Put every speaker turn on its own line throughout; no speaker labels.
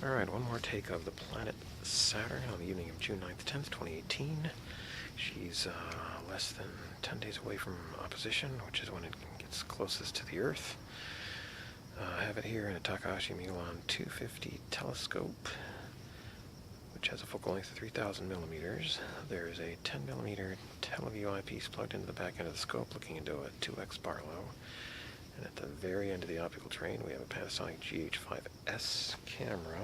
Alright, one more take of the planet Saturn on the evening of June 9th, 10th, 2018. She's less than 10 days away from opposition, which is when it gets closest to the Earth. I have it here in a Takahashi Mewlon 250 telescope, which has a focal length of 3,000 millimeters. There is a 10 millimeter Televue eyepiece plugged into the back end of the scope, looking into a 2x barlow. And at the very end of the optical train, we have a Panasonic GH5S camera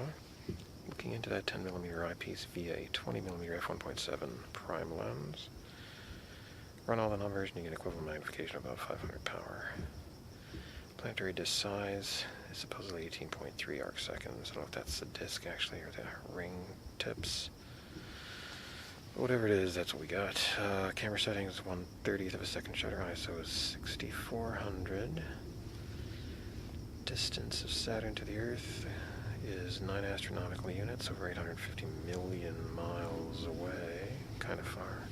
looking into that 10 millimeter eyepiece via a 20 millimeter f1.7 prime lens. Run all the numbers and you get equivalent magnification of about 500 power. Planetary disk size is supposedly 18.3 arc seconds. I don't know if that's the disk actually or the ring tips. But whatever it is, that's what we got. Camera settings 1/30th of a second shutter. ISO is 6400. Distance of Saturn to the Earth is 9 astronomical units, over 850 million miles away. Kind of far.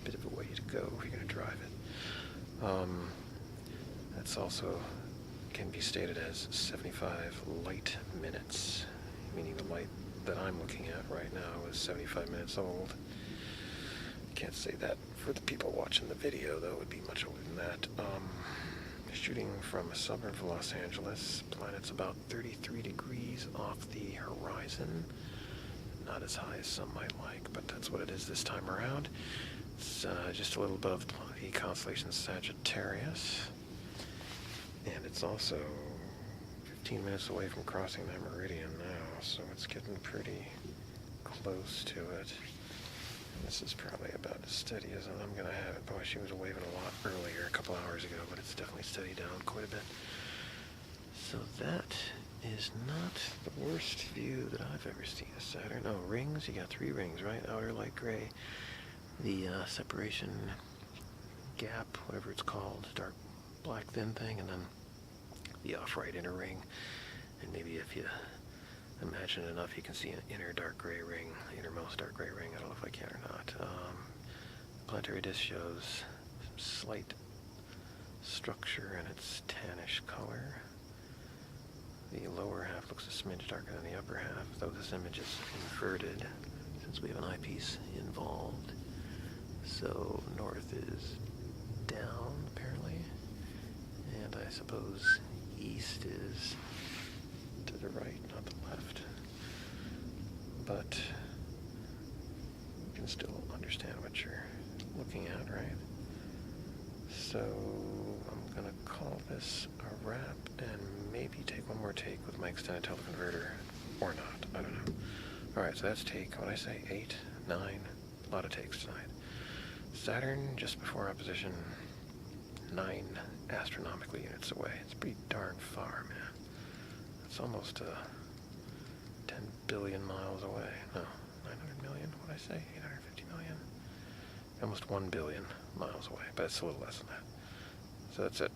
Bit of a way to go if you're going to drive it. That's also can be stated as 75 light minutes, meaning the light that I'm looking at right now is 75 minutes old. Can't say that for the people watching the video, though. It would be much older than that. Shooting from a suburb of Los Angeles. Planet's about 33 degrees off the horizon. Not as high as some might like, but that's what it is this time around. It's just a little above the constellation Sagittarius. And it's also 15 minutes away from crossing that meridian now, so it's getting pretty close to it. And this is probably about as steady as I'm going to have it. Boy, she was waving a lot earlier, a couple hours ago, but it's definitely steadied down quite a bit. So that is not the worst view that I've ever seen of Saturn. Oh, rings? You got 3 rings, right? Outer light gray, the separation gap, whatever it's called, dark black thin thing, and then the off-right inner ring. And maybe if you imagine it enough, you can see an inner dark gray ring, innermost dark gray ring. I don't know if I can or not. Planetary disk shows some slight structure in its tannish color. The lower half looks a smidge darker than the upper half, though this image is inverted since we have an eyepiece involved. So north is down, apparently, and I suppose east is to the right, not the left. But you can still understand what you're looking at, right? So I'm going to call this a wrap and maybe take one more take with my extended teleconverter, or not, I don't know. Alright, so that's take, what did I say, 8, 9, a lot of takes tonight. Saturn, just before opposition, 9 astronomical units away. It's pretty darn far, man. It's almost 10 billion miles away. No, 900 million, what did I say? 850 million? Almost 1 billion miles away, but it's a little less than that. So that's it.